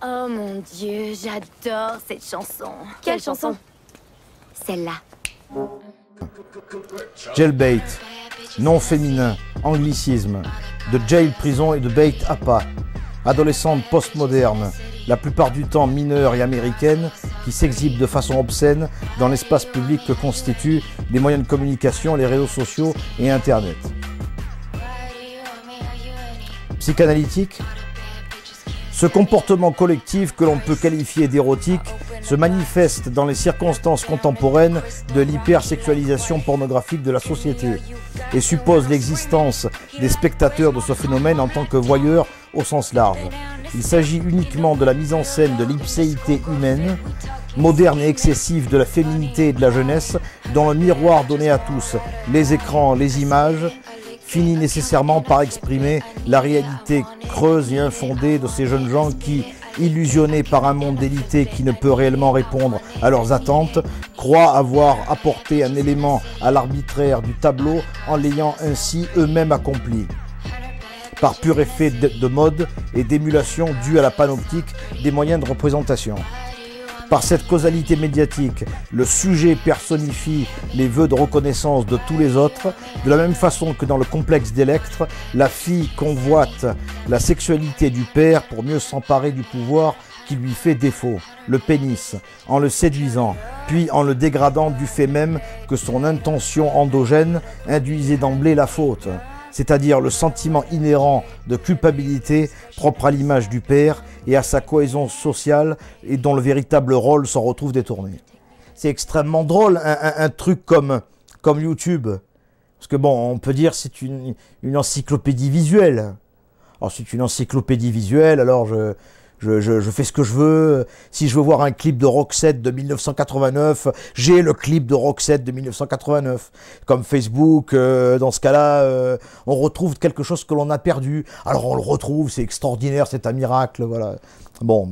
Oh mon Dieu, j'adore cette chanson. Quelle chanson? Celle-là. Jailbait, nom féminin, anglicisme, de jail prison et de bait appât, adolescente postmoderne, la plupart du temps mineure et américaine, qui s'exhibe de façon obscène dans l'espace public que constituent les moyens de communication, les réseaux sociaux et Internet. Psychanalytique. Ce comportement collectif que l'on peut qualifier d'érotique se manifeste dans les circonstances contemporaines de l'hypersexualisation pornographique de la société et suppose l'existence des spectateurs de ce phénomène en tant que voyeurs au sens large. Il s'agit uniquement de la mise en scène de l'ipséité humaine, moderne et excessive de la féminité et de la jeunesse, dont le miroir donné à tous, les écrans, les images, finit nécessairement par exprimer la réalité creuse et infondée de ces jeunes gens qui, illusionnés par un monde d'élité qui ne peut réellement répondre à leurs attentes, croient avoir apporté un élément à l'arbitraire du tableau en l'ayant ainsi eux-mêmes accompli, par pur effet de mode et d'émulation due à la panoptique des moyens de représentation. Par cette causalité médiatique, le sujet personnifie les vœux de reconnaissance de tous les autres, de la même façon que dans le complexe d'Électre, la fille convoite la sexualité du père pour mieux s'emparer du pouvoir qui lui fait défaut, le pénis, en le séduisant, puis en le dégradant du fait même que son intention endogène induisait d'emblée la faute, c'est-à-dire le sentiment inhérent de culpabilité propre à l'image du père et à sa cohésion sociale et dont le véritable rôle s'en retrouve détourné. C'est extrêmement drôle, un truc comme YouTube, parce que bon, on peut dire c'est une encyclopédie visuelle. Alors c'est une encyclopédie visuelle, alors je fais ce que je veux. Si je veux voir un clip de Roxette de 1989, j'ai le clip de Roxette de 1989. Comme Facebook, dans ce cas-là, on retrouve quelque chose que l'on a perdu. Alors on le retrouve, c'est extraordinaire, c'est un miracle, voilà. Bon,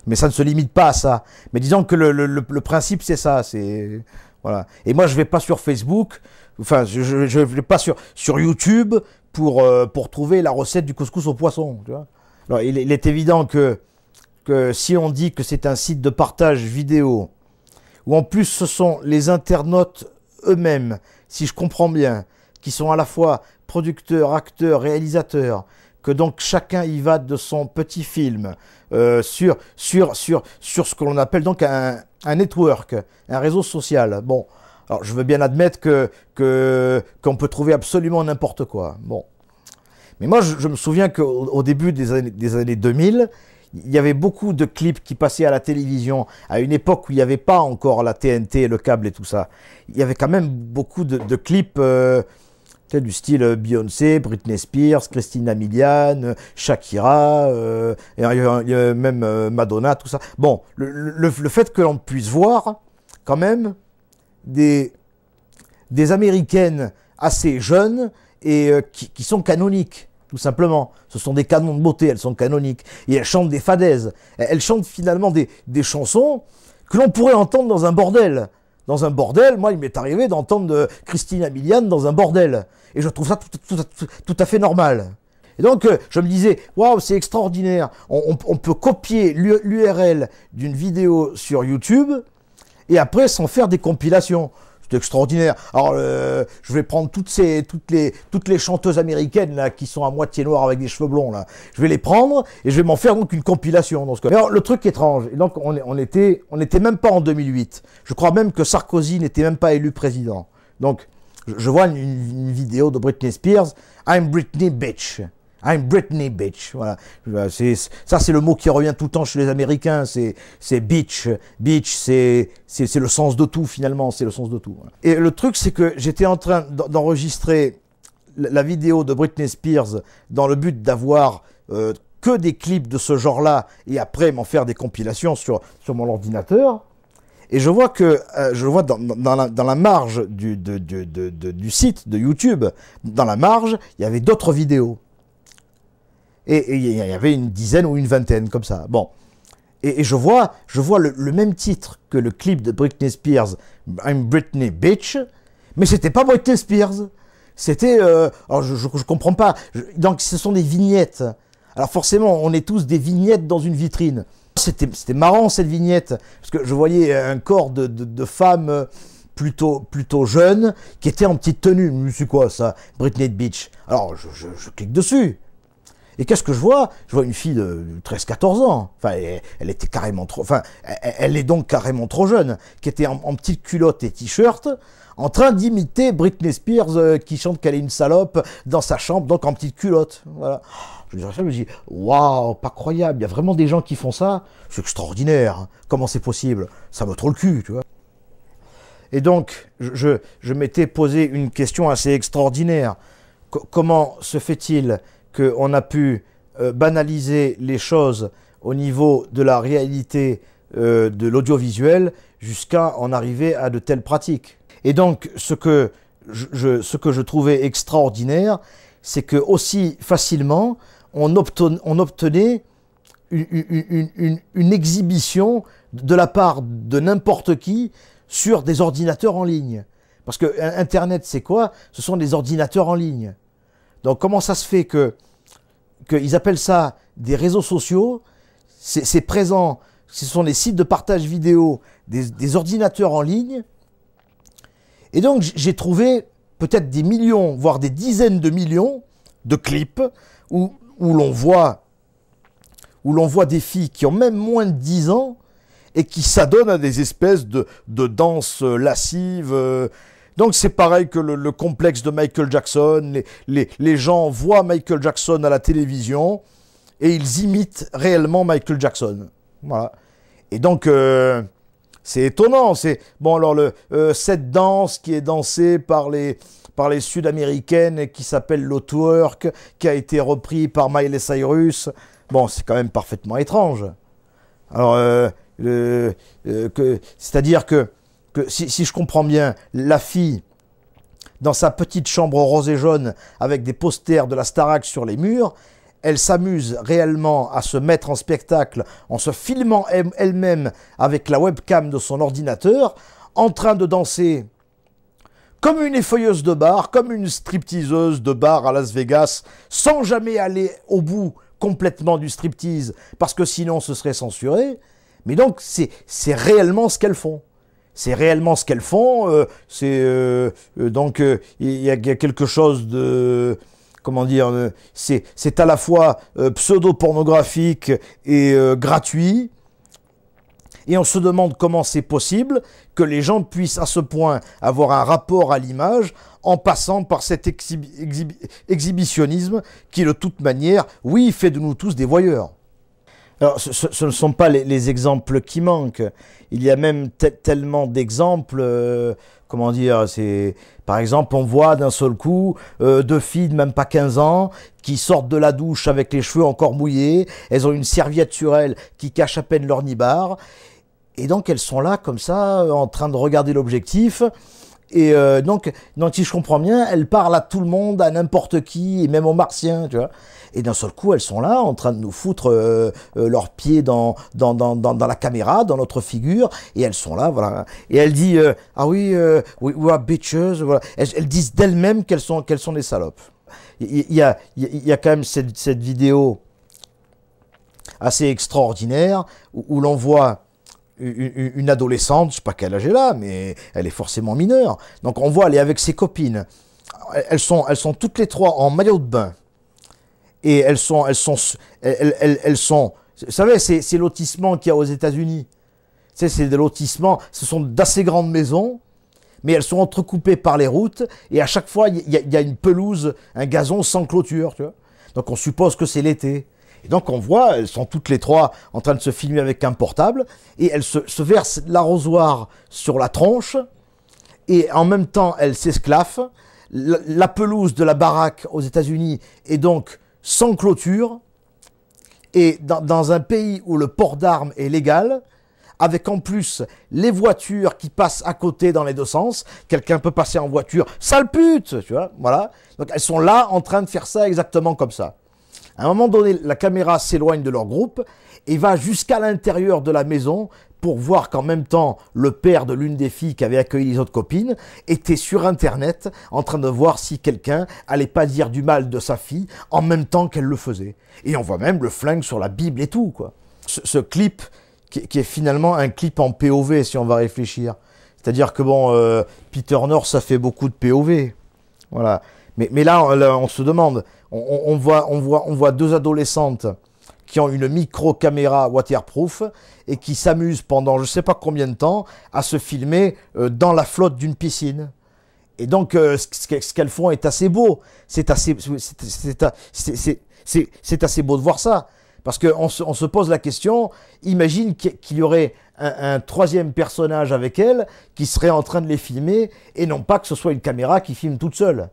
mais ça ne se limite pas à ça. Mais disons que le principe, c'est ça, c'est... Voilà. Et moi, je vais pas sur Facebook, enfin, je vais pas sur YouTube pour trouver la recette du couscous au poisson, tu vois. Alors, il est évident que si on dit que c'est un site de partage vidéo, où en plus ce sont les internautes eux-mêmes, si je comprends bien, qui sont à la fois producteurs, acteurs, réalisateurs, que donc chacun y va de son petit film sur ce que l'on appelle donc un network, un réseau social. Bon, alors je veux bien admettre qu'on peut trouver absolument n'importe quoi. Bon, mais moi je me souviens qu'au début des années 2000, il y avait beaucoup de clips qui passaient à la télévision, à une époque où il n'y avait pas encore la TNT, le câble et tout ça. Il y avait quand même beaucoup de clips du style Beyoncé, Britney Spears, Christina Milian, Shakira, et il y a même Madonna, tout ça. Bon, le fait que l'on puisse voir quand même des Américaines assez jeunes et qui sont canoniques. Tout simplement, ce sont des canons de beauté, elles sont canoniques. Et elles chantent des fadaises. Elles chantent finalement des chansons que l'on pourrait entendre dans un bordel. Dans un bordel, moi, il m'est arrivé d'entendre Christina Milian dans un bordel. Et je trouve ça tout à fait normal. Et donc, je me disais, waouh, c'est extraordinaire. On peut copier l'URL d'une vidéo sur YouTube et après s'en faire des compilations. C'est extraordinaire. Alors, je vais prendre toutes les chanteuses américaines là qui sont à moitié noires avec des cheveux blonds là. Je vais les prendre et je vais m'en faire donc une compilation dans ce cas. Mais alors, le truc étrange. Et donc, on était même pas en 2008. Je crois même que Sarkozy n'était même pas élu président. Donc, je vois une vidéo de Britney Spears. I'm Britney bitch. I'm Britney bitch. Voilà. Ça, c'est le mot qui revient tout le temps chez les Américains. C'est bitch. Bitch, c'est le sens de tout, finalement. C'est le sens de tout. Voilà. Et le truc, c'est que j'étais en train d'enregistrer la vidéo de Britney Spears dans le but d'avoir que des clips de ce genre-là et après m'en faire des compilations sur mon ordinateur. Et je vois dans la marge du site de YouTube, dans la marge, il y avait d'autres vidéos. Et il y avait une dizaine ou une vingtaine, comme ça. Bon. Et je vois le même titre que le clip de Britney Spears, I'm Britney Bitch, mais c'était pas Britney Spears. C'était... alors je comprends pas. Donc ce sont des vignettes. Alors forcément, on est tous des vignettes dans une vitrine. C'était marrant cette vignette, parce que je voyais un corps de femme plutôt jeune, qui était en petite tenue. C'est quoi ça? Britney Beach. Alors je clique dessus. Et qu'est-ce que je vois? Je vois une fille de 13-14 ans. Enfin, elle était carrément trop... Enfin, elle est donc carrément trop jeune, qui était en petite culotte et t-shirt, en train d'imiter Britney Spears qui chante qu'elle est une salope dans sa chambre, donc en petite culotte. Voilà. Je me dis, waouh, pas croyable, il y a vraiment des gens qui font ça? C'est extraordinaire. Comment c'est possible? Ça me troll le cul, tu vois. Et donc, je m'étais posé une question assez extraordinaire. Comment se fait-il qu'on a pu banaliser les choses au niveau de la réalité de l'audiovisuel jusqu'à en arriver à de telles pratiques? Et donc, ce que je trouvais extraordinaire, c'est que aussi facilement, on obtenait une exhibition de la part de n'importe qui sur des ordinateurs en ligne. Parce que Internet, c'est quoi? Ce sont des ordinateurs en ligne. Donc, comment ça se fait qu'ils appellent ça des réseaux sociaux? C'est présent, ce sont des sites de partage vidéo, des ordinateurs en ligne. Et donc, j'ai trouvé peut-être des millions, voire des dizaines de millions de clips où l'on voit des filles qui ont même moins de 10 ans et qui s'adonnent à des espèces de danses lascives. Donc c'est pareil que le complexe de Michael Jackson. Les gens voient Michael Jackson à la télévision et ils imitent réellement Michael Jackson. Voilà. Et donc... c'est étonnant, bon alors cette danse qui est dansée par les Sud-Américaines et qui s'appelle le twerk, qui a été repris par Miley Cyrus, bon c'est quand même parfaitement étrange. Alors c'est-à-dire que si je comprends bien, la fille dans sa petite chambre rose et jaune avec des posters de la Starac sur les murs, elle s'amuse réellement à se mettre en spectacle en se filmant elle-même avec la webcam de son ordinateur, en train de danser comme une effeuilleuse de bar, comme une stripteaseuse de bar à Las Vegas, sans jamais aller au bout complètement du striptease, parce que sinon ce serait censuré. Mais donc c'est réellement ce qu'elles font. C'est réellement ce qu'elles font. Donc il y a quelque chose de... Comment dire, c'est à la fois pseudo-pornographique et gratuit. Et on se demande comment c'est possible que les gens puissent à ce point avoir un rapport à l'image en passant par cet exhibitionnisme qui, de toute manière, oui, fait de nous tous des voyeurs. Alors, ce ne sont pas les exemples qui manquent. Il y a même tellement d'exemples, comment dire, par exemple, on voit d'un seul coup deux filles de même pas 15 ans qui sortent de la douche avec les cheveux encore mouillés, elles ont une serviette sur elles qui cache à peine leur nibar, et donc elles sont là comme ça, en train de regarder l'objectif. Et donc, si je comprends bien, elles parlent à tout le monde, à n'importe qui, et même aux martiens, tu vois. Et d'un seul coup, elles sont là, en train de nous foutre leurs pieds dans la caméra, dans notre figure, et elles sont là, voilà. Et elles disent, ah oui, we are bitches, voilà. Elles disent d'elles-mêmes qu'elles sont des salopes. Il y a quand même cette vidéo assez extraordinaire, où l'on voit une adolescente, je ne sais pas quel âge elle a, mais elle est forcément mineure. Donc on voit, elle est avec ses copines. Elles sont toutes les trois en maillot de bain. Et elles sont, vous savez, c'est lotissement qu'il y a aux États-Unis. Tu sais, c'est des lotissements, ce sont d'assez grandes maisons, mais elles sont entrecoupées par les routes, et à chaque fois, il y a une pelouse, un gazon sans clôture, tu vois. Donc on suppose que c'est l'été. Et donc on voit, elles sont toutes les trois en train de se filmer avec un portable, et elles se versent l'arrosoir sur la tronche, et en même temps elles s'esclaffent. La pelouse de la baraque aux États-Unis est donc sans clôture, et dans un pays où le port d'armes est légal, avec en plus les voitures qui passent à côté dans les deux sens, quelqu'un peut passer en voiture, sale pute, tu vois, voilà. Donc elles sont là en train de faire ça exactement comme ça. À un moment donné, la caméra s'éloigne de leur groupe et va jusqu'à l'intérieur de la maison pour voir qu'en même temps, le père de l'une des filles qui avait accueilli les autres copines était sur Internet en train de voir si quelqu'un allait pas dire du mal de sa fille en même temps qu'elle le faisait. Et on voit même le flingue sur la Bible et tout, quoi. ce clip qui est finalement un clip en POV, si on va réfléchir. C'est-à-dire que bon, Peter North, ça fait beaucoup de POV. Voilà. Mais là, on se demande, on voit deux adolescentes qui ont une micro-caméra waterproof et qui s'amusent pendant je ne sais pas combien de temps à se filmer dans la flotte d'une piscine. Et donc, ce qu'elles font est assez beau. C'est assez beau de voir ça. Parce qu'on se pose la question, imagine qu'il y aurait un troisième personnage avec elle qui serait en train de les filmer et non pas que ce soit une caméra qui filme toute seule.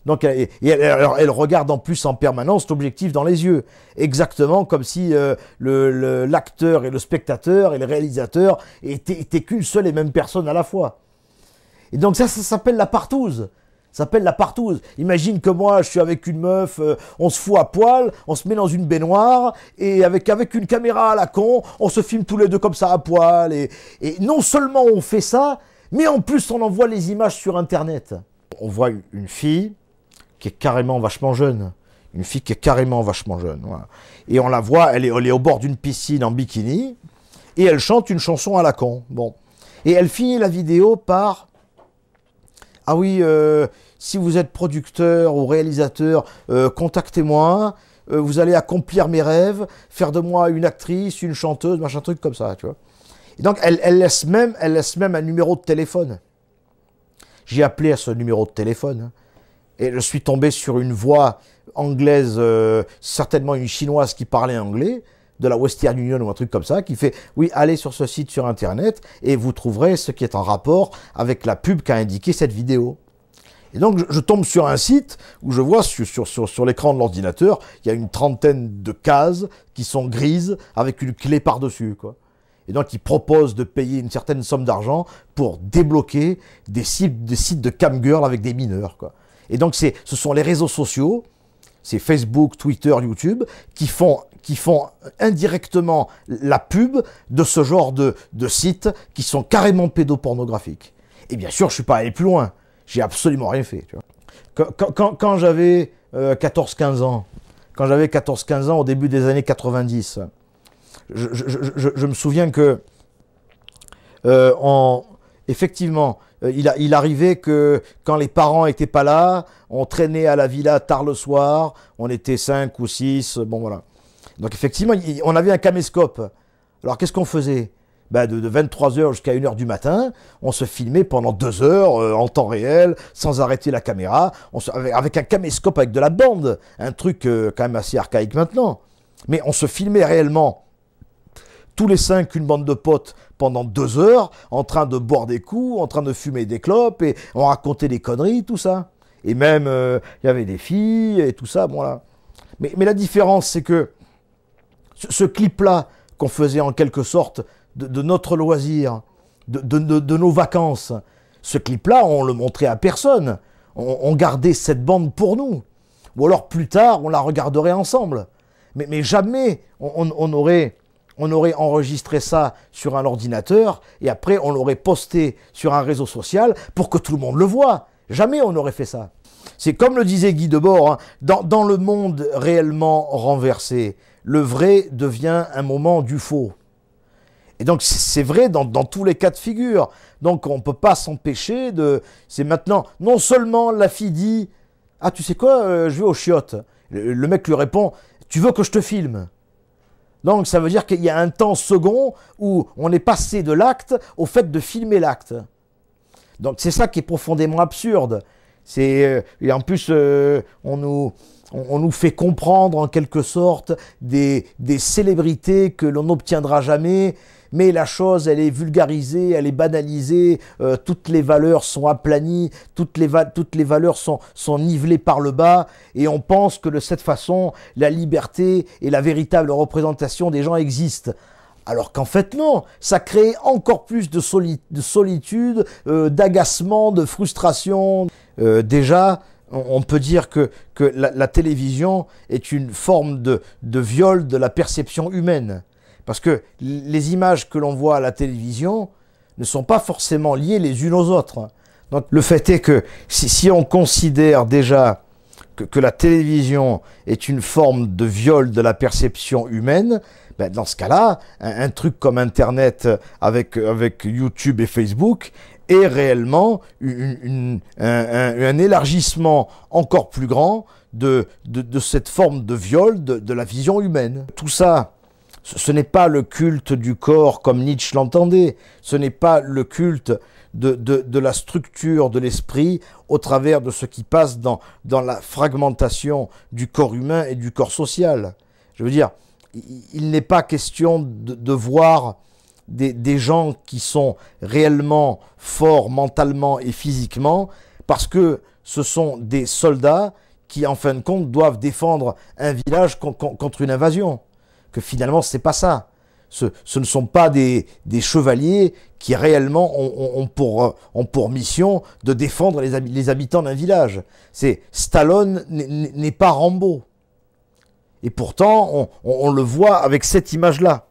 Donc, elle regarde en plus en permanence l'objectif dans les yeux. Exactement comme si l'acteur et le spectateur et le réalisateur étaient qu'une seule et même personne à la fois. Et donc ça s'appelle la partouze. Ça s'appelle la partouze. Imagine que moi, je suis avec une meuf, on se fout à poil, on se met dans une baignoire, et avec une caméra à la con, on se filme tous les deux comme ça à poil. Et non seulement on fait ça, mais en plus on envoie les images sur Internet. On voit une fille qui est carrément vachement jeune. Une fille qui est carrément vachement jeune. Voilà. Et on la voit, elle est au bord d'une piscine en bikini, et elle chante une chanson à la con. Bon. Et elle finit la vidéo par... Ah oui, si vous êtes producteur ou réalisateur, contactez-moi, vous allez accomplir mes rêves, faire de moi une actrice, une chanteuse, machin truc comme ça, tu vois. Et donc, elle laisse même un numéro de téléphone. J'ai appelé à ce numéro de téléphone, et je suis tombé sur une voix anglaise, certainement une chinoise qui parlait anglais, de la Western Union ou un truc comme ça, qui fait « Oui, allez sur ce site sur Internet et vous trouverez ce qui est en rapport avec la pub qu'a indiqué cette vidéo. » Et donc, je tombe sur un site où je vois sur l'écran de l'ordinateur, il y a une trentaine de cases qui sont grises avec une clé par-dessus, quoi. Et donc, ils proposent de payer une certaine somme d'argent pour débloquer des sites de camgirl avec des mineurs, quoi. Et donc, ce sont les réseaux sociaux, c'est Facebook, Twitter, YouTube, qui font indirectement la pub de ce genre de sites qui sont carrément pédopornographiques. Et bien sûr, je ne suis pas allé plus loin. J'ai absolument rien fait. Tu vois. Quand j'avais 14-15 ans, au début des années 90, je me souviens que, effectivement, il arrivait que quand les parents n'étaient pas là, on traînait à la villa tard le soir, on était 5 ou 6, bon voilà. Donc effectivement, on avait un caméscope. Alors qu'est-ce qu'on faisait? De 23h jusqu'à 1h du matin, on se filmait pendant 2 heures en temps réel, sans arrêter la caméra, avec un caméscope avec de la bande, un truc quand même assez archaïque maintenant. Mais on se filmait réellement tous les 5, une bande de potes, pendant 2 heures, en train de boire des coups, en train de fumer des clopes, et on racontait des conneries, tout ça. Et même, il y avait des filles, et tout ça, bon là. Mais la différence, c'est que ce clip-là, qu'on faisait en quelque sorte de notre loisir, de nos vacances, ce clip-là, on le montrait à personne. On gardait cette bande pour nous. Ou alors plus tard, on la regarderait ensemble. Mais jamais on aurait enregistré ça sur un ordinateur et après on l'aurait posté sur un réseau social pour que tout le monde le voie. Jamais on n'aurait fait ça. C'est comme le disait Guy Debord, hein, dans le monde réellement renversé, le vrai devient un moment du faux. Et donc c'est vrai dans tous les cas de figure. Donc on ne peut pas s'empêcher de... C'est maintenant, non seulement la fille dit « Ah tu sais quoi, je vais aux chiottes ». Le mec lui répond « Tu veux que je te filme ?» Donc ça veut dire qu'il y a un temps second où on est passé de l'acte au fait de filmer l'acte. Donc c'est ça qui est profondément absurde. Et en plus, on nous fait comprendre en quelque sorte des célébrités que l'on n'obtiendra jamais, mais la chose, elle est vulgarisée, elle est banalisée, toutes les valeurs sont aplanies, toutes les valeurs sont nivelées par le bas, et on pense que de cette façon, la liberté et la véritable représentation des gens existent. Alors qu'en fait non, ça crée encore plus de solitude, d'agacement, de frustration. Déjà, on peut dire que la télévision est une forme de viol de la perception humaine. Parce que les images que l'on voit à la télévision ne sont pas forcément liées les unes aux autres. Donc le fait est que si on considère déjà que la télévision est une forme de viol de la perception humaine, ben dans ce cas-là, un truc comme Internet avec YouTube et Facebook est réellement un élargissement encore plus grand de cette forme de viol de la vision humaine. Tout ça, ce n'est pas le culte du corps comme Nietzsche l'entendait, ce n'est pas le culte de la structure de l'esprit au travers de ce qui passe dans la fragmentation du corps humain et du corps social. Je veux dire, il n'est pas question de voir des gens qui sont réellement forts mentalement et physiquement parce que ce sont des soldats qui, en fin de compte, doivent défendre un village contre une invasion. Que finalement, c'est pas ça. Ce ne sont pas des chevaliers qui réellement ont pour mission de défendre les habitants d'un village. Stallone n'est pas Rambo. Et pourtant, on le voit avec cette image-là.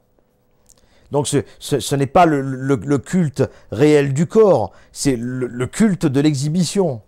Donc ce n'est pas le culte réel du corps, c'est le culte de l'exhibition.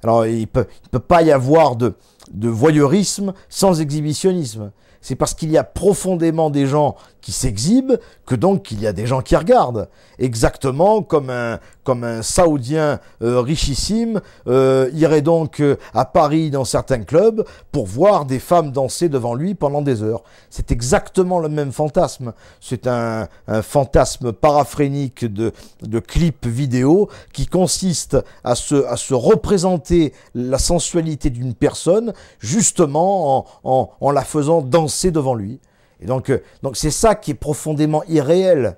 Alors il peut pas y avoir de voyeurisme sans exhibitionnisme. C'est parce qu'il y a profondément des gens qui s'exhibent que donc il y a des gens qui regardent. Exactement comme un Saoudien richissime irait donc à Paris dans certains clubs pour voir des femmes danser devant lui pendant des heures. C'est exactement le même fantasme. C'est un fantasme paraphrénique de clips vidéo qui consiste à se représenter la sensualité d'une personne justement en la faisant danser devant lui. Et donc c'est ça qui est profondément irréel.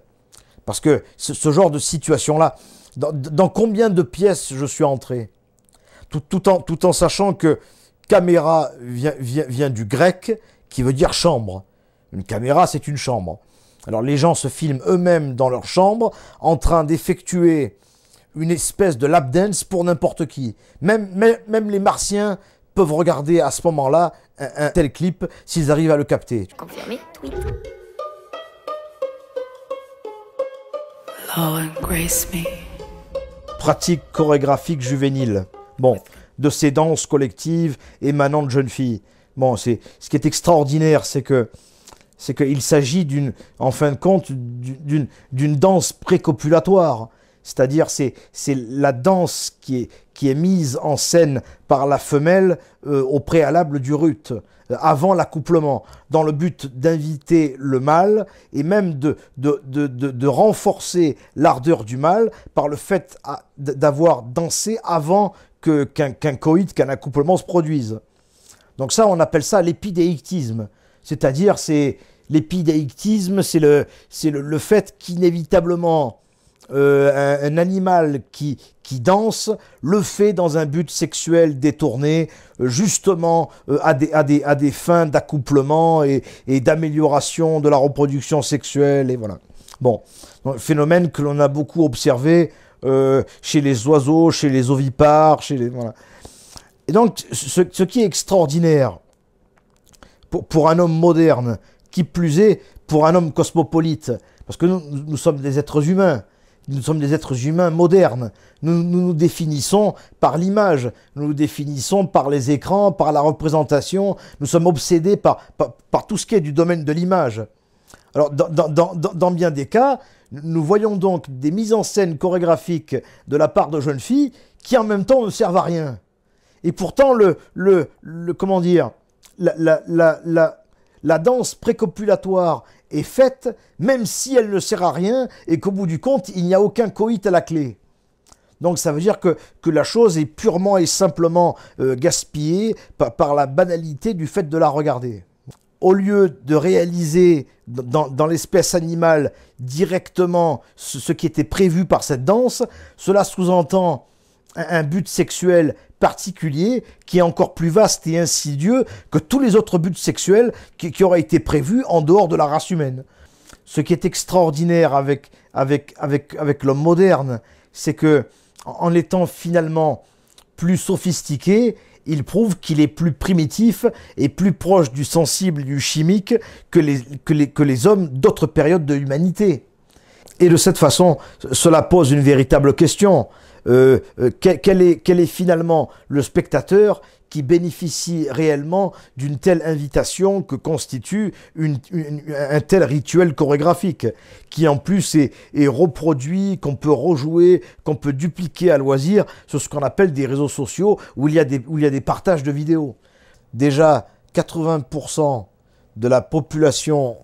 Parce que ce genre de situation-là, dans combien de pièces je suis entré, tout en sachant que caméra vient du grec, qui veut dire chambre. Une caméra, c'est une chambre. Alors les gens se filment eux-mêmes dans leur chambre, en train d'effectuer une espèce de lap dance pour n'importe qui. Même les martiens peuvent regarder à ce moment-là un tel clip s'ils arrivent à le capter. Confirmé, tweet. Pratique chorégraphique juvénile. Bon, de ces danses collectives émanant de jeunes filles. Bon, ce qui est extraordinaire, c'est qu'il s'agit en fin de compte, d'une danse précopulatoire. C'est-à-dire, c'est la danse qui est mise en scène par la femelle au préalable du rut, avant l'accouplement, dans le but d'inviter le mâle et même de renforcer l'ardeur du mâle par le fait d'avoir dansé avant qu'un coït, qu'un accouplement se produise. Donc ça, on appelle ça l'épidéictisme. C'est-à-dire, l'épidéictisme, c'est le fait qu'inévitablement, un animal qui danse le fait dans un but sexuel détourné, justement à des fins d'accouplement et d'amélioration de la reproduction sexuelle, et voilà. Bon, phénomène que l'on a beaucoup observé chez les oiseaux, chez les ovipares, voilà. Et donc, ce qui est extraordinaire pour un homme moderne, qui plus est pour un homme cosmopolite, parce que nous sommes des êtres humains. Nous sommes des êtres humains modernes. Nous nous définissons par l'image, nous nous définissons par les écrans, par la représentation. Nous sommes obsédés par tout ce qui est du domaine de l'image. Alors, dans bien des cas, nous voyons donc des mises en scène chorégraphiques de la part de jeunes filles qui en même temps ne servent à rien. Et pourtant, comment dire, la danse précopulatoire est faite, même si elle ne sert à rien et qu'au bout du compte, il n'y a aucun coït à la clé. Donc ça veut dire que la chose est purement et simplement gaspillée par la banalité du fait de la regarder. Au lieu de réaliser dans l'espèce animale directement ce qui était prévu par cette danse, cela sous-entend un but sexuel particulier qui est encore plus vaste et insidieux que tous les autres buts sexuels qui auraient été prévus en dehors de la race humaine. Ce qui est extraordinaire avec l'homme moderne, c'est que en étant finalement plus sophistiqué, il prouve qu'il est plus primitif et plus proche du sensible et du chimique que les hommes d'autres périodes de l'humanité. Et de cette façon, cela pose une véritable question. quel est finalement le spectateur qui bénéficie réellement d'une telle invitation que constitue un tel rituel chorégraphique, qui en plus est reproduit, qu'on peut rejouer, qu'on peut dupliquer à loisir sur ce qu'on appelle des réseaux sociaux où il y a des partages de vidéos. Déjà, 80% de la population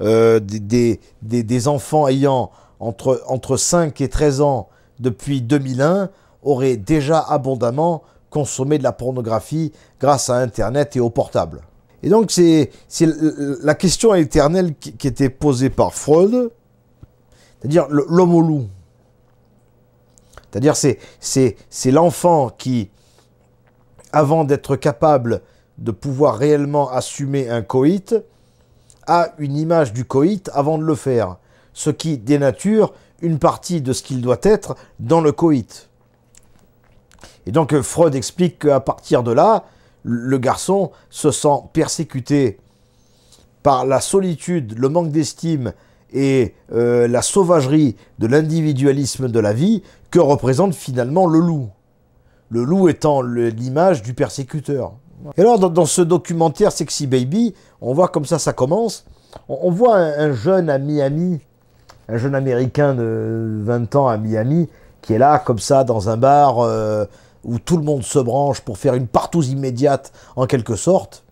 des enfants ayant entre 5 et 13 ans depuis 2001 auraient déjà abondamment consommé de la pornographie grâce à Internet et au portable. Et donc c'est la question éternelle qui était posée par Freud, c'est-à-dire l'homme au loup. C'est-à-dire c'est l'enfant qui, avant d'être capable de pouvoir réellement assumer un coït, a une image du coït avant de le faire, ce qui dénature une partie de ce qu'il doit être dans le coït. Et donc Freud explique qu'à partir de là, le garçon se sent persécuté par la solitude, le manque d'estime et la sauvagerie de l'individualisme de la vie que représente finalement le loup. Le loup étant l'image du persécuteur. Et alors dans ce documentaire Sexy Baby, on voit comme ça commence, on voit un jeune à Miami, un jeune américain de 20 ans à Miami, qui est là comme ça dans un bar où tout le monde se branche pour faire une partouze immédiate en quelque sorte.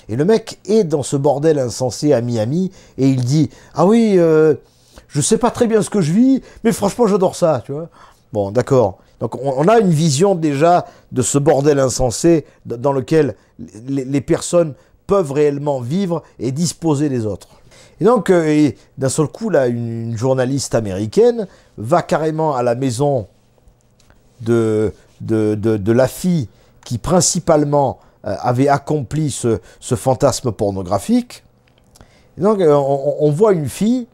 Et le mec est dans ce bordel insensé à Miami et il dit « Ah oui, je sais pas très bien ce que je vis, mais franchement j'adore ça, tu vois. » Bon, d'accord. Donc on a une vision déjà de ce bordel insensé dans lequel les personnes peuvent réellement vivre et disposer des autres. Et donc d'un seul coup, là, une journaliste américaine va carrément à la maison de la fille qui principalement avait accompli ce fantasme pornographique. Et donc on voit une fille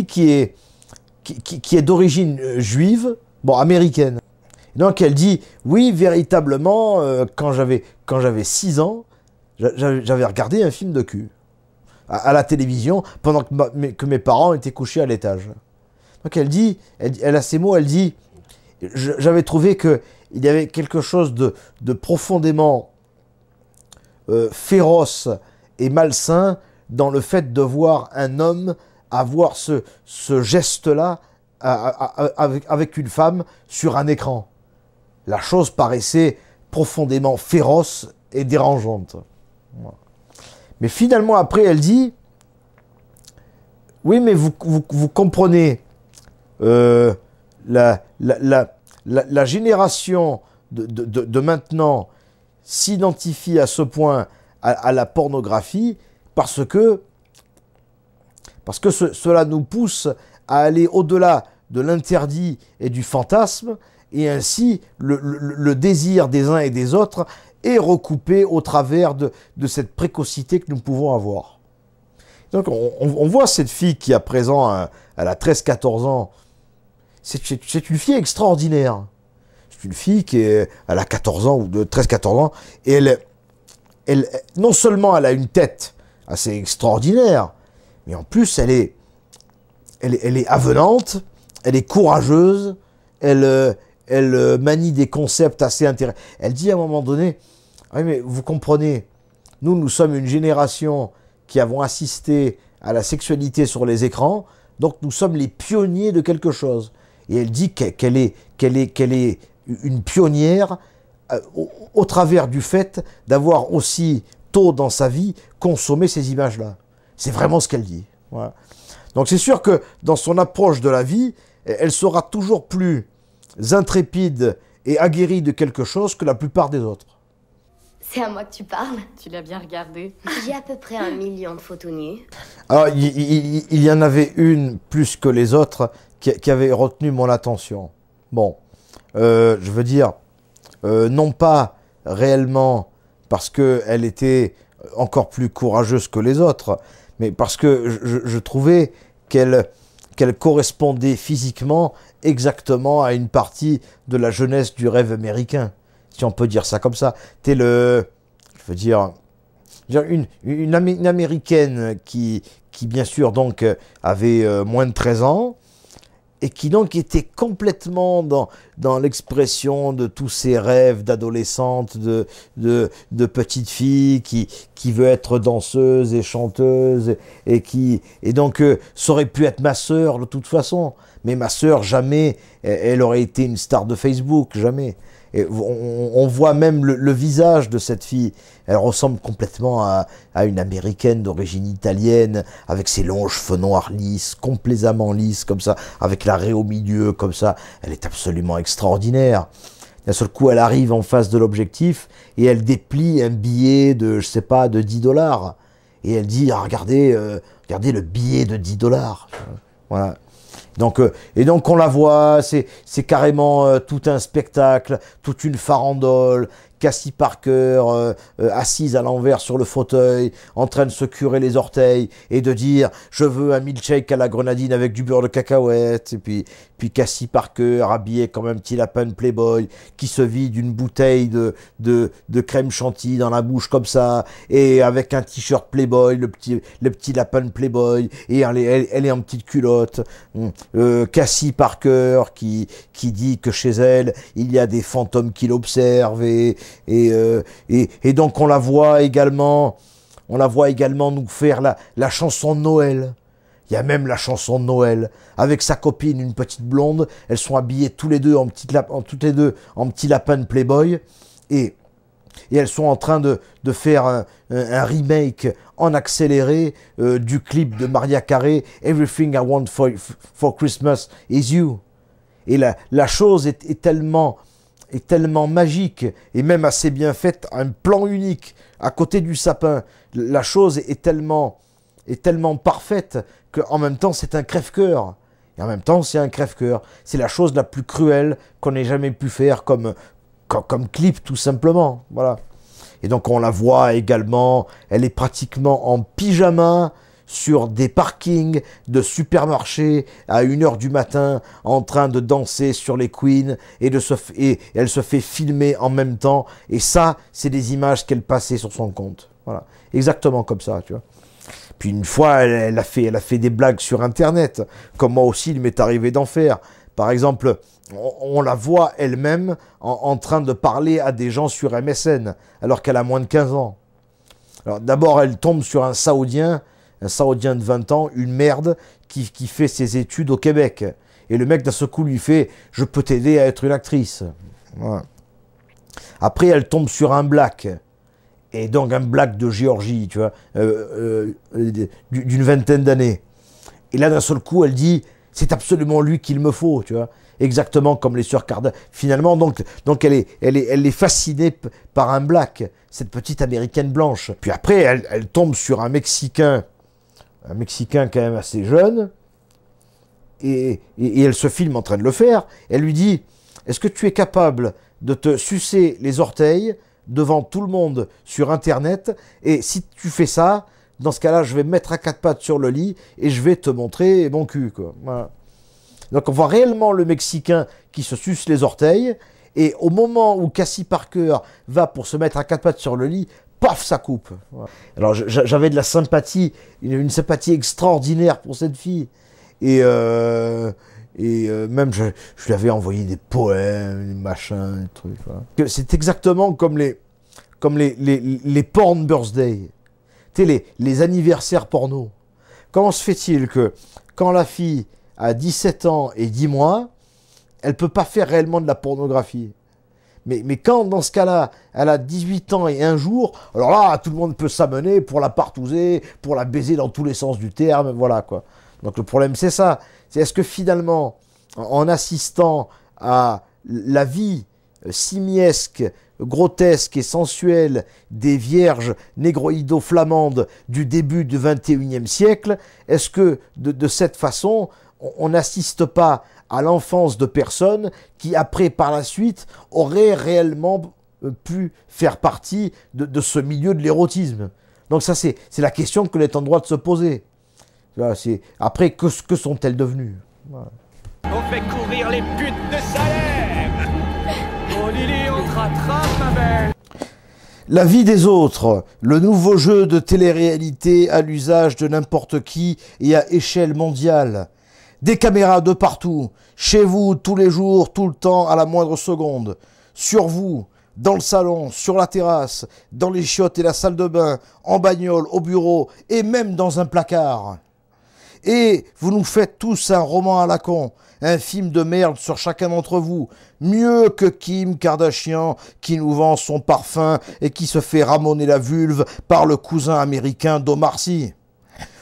qui est d'origine juive, bon, américaine. Et donc elle dit, oui, véritablement, quand j'avais 6 ans, j'avais regardé un film de cul à la télévision pendant que mes parents étaient couchés à l'étage. Donc elle dit, elle a ces mots, elle dit, j'avais trouvé qu'il y avait quelque chose de profondément féroce et malsain dans le fait de voir un homme avoir ce geste-là avec une femme sur un écran. La chose paraissait profondément féroce et dérangeante. Mais finalement, après, elle dit, oui, mais vous comprenez, la génération de maintenant s'identifie à ce point à la pornographie parce que cela nous pousse à aller au-delà de l'interdit et du fantasme, et ainsi le désir des uns et des autres est recoupé au travers de cette précocité que nous pouvons avoir. Donc on voit cette fille qui à présent, elle a 13-14 ans, c'est une fille extraordinaire. C'est une fille elle a 14 ans ou de 13-14 ans, et elle, non seulement elle a une tête assez extraordinaire, mais en plus elle est avenante, elle est courageuse, elle manie des concepts assez intéressants. Elle dit à un moment donné, ah oui, mais vous comprenez, nous sommes une génération qui avons assisté à la sexualité sur les écrans, donc nous sommes les pionniers de quelque chose. Et elle dit qu'elle est une pionnière au travers du fait d'avoir aussi tôt dans sa vie consommé ces images-là. C'est vraiment ce qu'elle dit. Voilà. Donc c'est sûr que dans son approche de la vie, elle sera toujours plus intrépide et aguerrie de quelque chose que la plupart des autres. C'est à moi que tu parles. Tu l'as bien regardé. J'ai à peu près 1 million de photos nues. Alors, il y en avait une plus que les autres qui avait retenu mon attention. Bon, je veux dire, non pas réellement parce qu'elle était encore plus courageuse que les autres, mais parce que je trouvais qu'elle correspondait physiquement exactement à une partie de la jeunesse du rêve américain, si on peut dire ça comme ça. Je veux dire, une américaine qui bien sûr donc avait moins de 13 ans, et qui donc était complètement dans l'expression de tous ces rêves d'adolescente, de petite fille qui veut être danseuse et chanteuse, et donc ça aurait pu être ma sœur de toute façon, mais ma sœur jamais, elle aurait été une star de Facebook, jamais. Et on voit même le visage de cette fille. Elle ressemble complètement à une américaine d'origine italienne, avec ses longs cheveux noirs lisses, complaisamment lisses, comme ça, avec la raie au milieu, comme ça. Elle est absolument extraordinaire. D'un seul coup, elle arrive en face de l'objectif et elle déplie un billet de, je sais pas, de 10 $. Et elle dit, ah, regardez, regardez le billet de 10 $. Voilà. Donc, et donc on la voit, c'est carrément tout un spectacle, toute une farandole. Cassie Parker assise à l'envers sur le fauteuil, en train de se curer les orteils et de dire « Je veux un milkshake à la grenadine avec du beurre de cacahuète ». Et puis Cassie Parker habillée comme un petit lapin de Playboy qui se vide une bouteille de crème chantilly dans la bouche comme ça, et avec un t-shirt Playboy, le petit lapin de Playboy, et elle est en petite culotte. Cassie Parker qui dit que chez elle, il y a des fantômes qui l'observent, et donc on la voit également nous faire la chanson de Noël. Il y a même la chanson de Noël avec sa copine, une petite blonde. Elles sont habillées toutes les deux en petit lapin de Playboy, et elles sont en train de faire un remake en accéléré du clip de Mariah Carey, Everything I Want for Christmas is You. Et la chose est tellement magique et même assez bien faite, un plan unique à côté du sapin. La chose est tellement parfaite qu'en même temps c'est un crève-cœur. Et en même temps c'est un crève-cœur. C'est la chose la plus cruelle qu'on ait jamais pu faire comme clip, tout simplement. Voilà. Et donc on la voit également, elle est pratiquement en pyjama sur des parkings de supermarchés à 1 h du matin, en train de danser sur les queens, et elle se fait filmer en même temps. Et ça, c'est des images qu'elle passait sur son compte. Voilà, exactement comme ça, tu vois. Puis une fois, elle a fait des blagues sur Internet, comme moi aussi, il m'est arrivé d'en faire. Par exemple, on la voit elle-même en train de parler à des gens sur MSN, alors qu'elle a moins de 15 ans. Alors d'abord, elle tombe sur un Saoudien de 20 ans, une merde, qui fait ses études au Québec. Et le mec, d'un seul coup, lui fait « Je peux t'aider à être une actrice. » Voilà. Après, elle tombe sur un black. Et donc un black de Géorgie, tu vois, d'une vingtaine d'années. Et là, d'un seul coup, elle dit « C'est absolument lui qu'il me faut, tu vois. » Exactement comme les sœurs Kardashian. Finalement, donc elle est fascinée par un black, cette petite américaine blanche. Puis après, elle tombe sur un Mexicain quand même assez jeune, et elle se filme en train de le faire. Elle lui dit « Est-ce que tu es capable de te sucer les orteils devant tout le monde sur Internet, et si tu fais ça, dans ce cas-là, je vais me mettre à 4 pattes sur le lit et je vais te montrer mon cul, quoi. » Voilà. Donc on voit réellement le Mexicain qui se suce les orteils, et au moment où Cassie Parker va pour se mettre à 4 pattes sur le lit, paf, ça coupe. Voilà. Alors j'avais de la sympathie, une sympathie extraordinaire pour cette fille. Et même je lui avais envoyé des poèmes, des machins, des trucs. Voilà. C'est exactement comme les porn birthday. Tu sais, les anniversaires porno. Comment se fait-il que quand la fille a 17 ans et 10 mois, elle ne peut pas faire réellement de la pornographie? Mais quand, dans ce cas-là, elle a 18 ans et 1 jour, alors là, tout le monde peut s'amener pour la partouzer, pour la baiser dans tous les sens du terme, voilà, quoi. Donc le problème, c'est ça. C'est est-ce que finalement, en assistant à la vie simiesque, grotesque et sensuelle des vierges négroïdo-flamandes du début du XXIe siècle, est-ce que, de cette façon, on n'assiste pas à l'enfance de personnes qui, après, par la suite, auraient réellement pu faire partie de ce milieu de l'érotisme? Donc ça, c'est la question que l'on est en droit de se poser. Après, que sont-elles devenues? Voilà. On fait courir les putes de Salem. Oh Lily, on te rattrape, ma belle. La vie des autres, le nouveau jeu de télé-réalité à l'usage de n'importe qui et à échelle mondiale. Des caméras de partout, chez vous, tous les jours, tout le temps, à la moindre seconde. Sur vous, dans le salon, sur la terrasse, dans les chiottes et la salle de bain, en bagnole, au bureau et même dans un placard. Et vous nous faites tous un roman à la con, un film de merde sur chacun d'entre vous, mieux que Kim Kardashian qui nous vend son parfum et qui se fait ramoner la vulve par le cousin américain d'Omar Sy.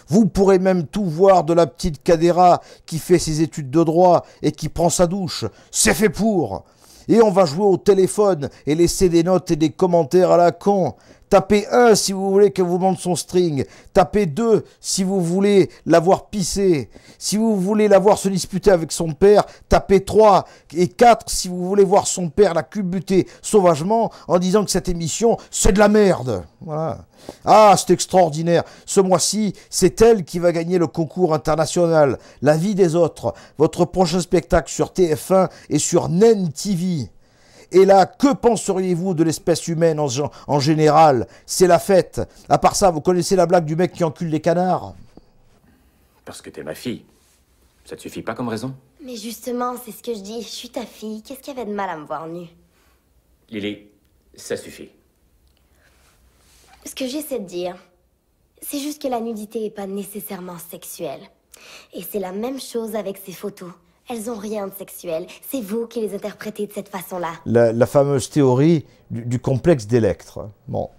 Vous pourrez même tout voir de la petite Kadera qui fait ses études de droit et qui prend sa douche. C'est fait pour. Et on va jouer au téléphone et laisser des notes et des commentaires à la con. Tapez 1 si vous voulez qu'elle vous montre son string. Tapez 2 si vous voulez la voir pisser. Si vous voulez la voir se disputer avec son père, tapez 3 et 4 si vous voulez voir son père la culbuter sauvagement en disant que cette émission, c'est de la merde. Voilà. Ah, c'est extraordinaire. Ce mois-ci, c'est elle qui va gagner le concours international. La vie des autres. Votre prochain spectacle sur TF1 et sur NEN TV. Et là, que penseriez-vous de l'espèce humaine en général? C'est la fête. À part ça, vous connaissez la blague du mec qui encule les canards? Parce que t'es ma fille. Ça te suffit pas comme raison? Mais justement, c'est ce que je dis. Je suis ta fille. Qu'est-ce qu'il y avait de mal à me voir nue? Lily, ça suffit. Ce que j'essaie de dire, c'est juste que la nudité n'est pas nécessairement sexuelle. Et c'est la même chose avec ces photos. Elles n'ont rien de sexuel. C'est vous qui les interprétez de cette façon-là. La fameuse théorie du complexe d'Electre. Bon.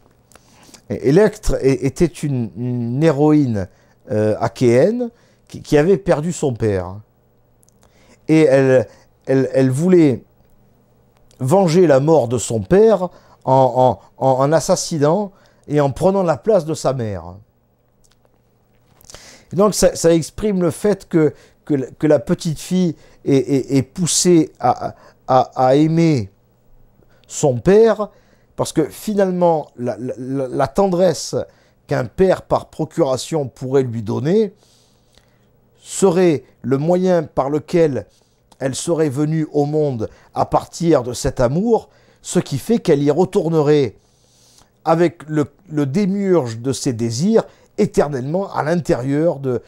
Electre était une héroïne achéenne qui avait perdu son père. Et elle voulait venger la mort de son père en assassinant et en prenant la place de sa mère. Et donc ça exprime le fait que la petite fille est poussée à aimer son père, parce que finalement, la tendresse qu'un père par procuration pourrait lui donner serait le moyen par lequel elle serait venue au monde à partir de cet amour, ce qui fait qu'elle y retournerait avec le démiurge de ses désirs éternellement à l'intérieur de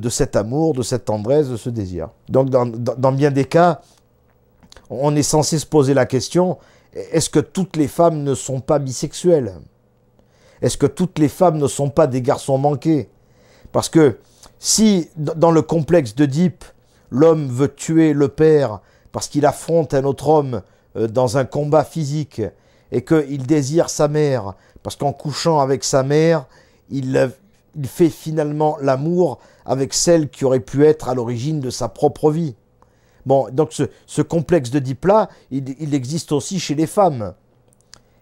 cet amour, de cette tendresse, de ce désir. Donc dans bien des cas, on est censé se poser la question, est-ce que toutes les femmes ne sont pas bisexuelles? Est-ce que toutes les femmes ne sont pas des garçons manqués? Parce que si dans le complexe d'Oedipe, l'homme veut tuer le père parce qu'il affronte un autre homme dans un combat physique et qu'il désire sa mère, parce qu'en couchant avec sa mère, il fait finalement l'amour avec celle qui aurait pu être à l'origine de sa propre vie. Bon, donc ce complexe d'Oedipe-là, il existe aussi chez les femmes.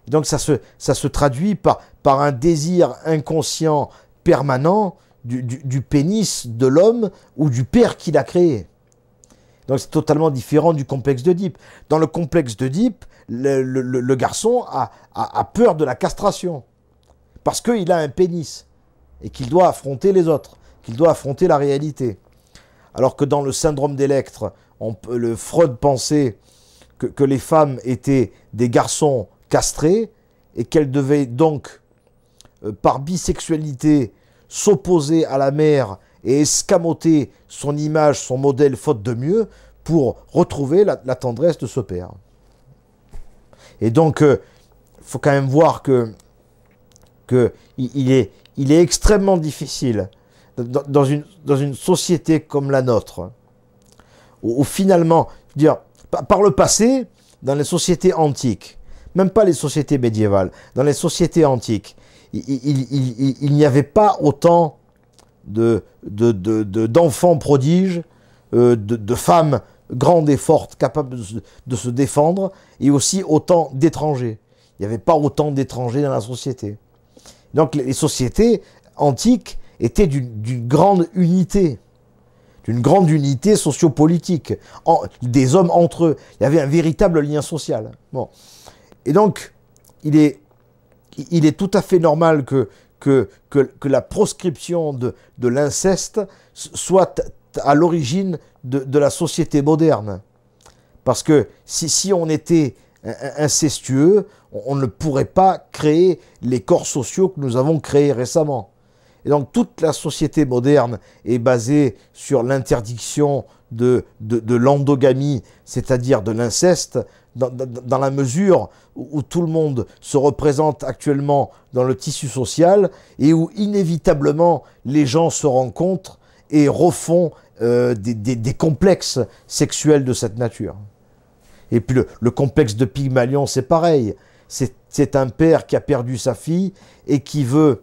Donc ça se traduit par un désir inconscient permanent du pénis de l'homme ou du père qui l'a créé. Donc c'est totalement différent du complexe d'Oedipe. Dans le complexe d'Oedipe, le garçon a peur de la castration, parce qu'il a un pénis, et qu'il doit affronter les autres, qu'il doit affronter la réalité. Alors que dans le syndrome d'Electre, le Freud pensait que les femmes étaient des garçons castrés, et qu'elles devaient donc, par bisexualité, s'opposer à la mère et escamoter son image, son modèle, faute de mieux, pour retrouver la tendresse de ce père. Et donc, il faut quand même voir il est extrêmement difficile, dans une société comme la nôtre, où finalement, je veux dire, par le passé, dans les sociétés antiques, même pas les sociétés médiévales, dans les sociétés antiques, il n'y avait pas autant d'enfants prodiges, de femmes grandes et fortes, capables de se défendre, et aussi autant d'étrangers. Il n'y avait pas autant d'étrangers dans la société. Donc les sociétés antiques étaient d'une grande unité sociopolitique, des hommes entre eux. Il y avait un véritable lien social. Bon. Et donc, il est tout à fait normal que la proscription de l'inceste soit à l'origine de la société moderne. Parce que si on était incestueux, on ne pourrait pas créer les corps sociaux que nous avons créés récemment. Et donc toute la société moderne est basée sur l'interdiction de l'endogamie, c'est-à-dire de l'inceste, dans la mesure où tout le monde se représente actuellement dans le tissu social et où inévitablement les gens se rencontrent et refont des complexes sexuels de cette nature. Et puis le complexe de Pygmalion, c'est pareil. C'est un père qui a perdu sa fille et qui veut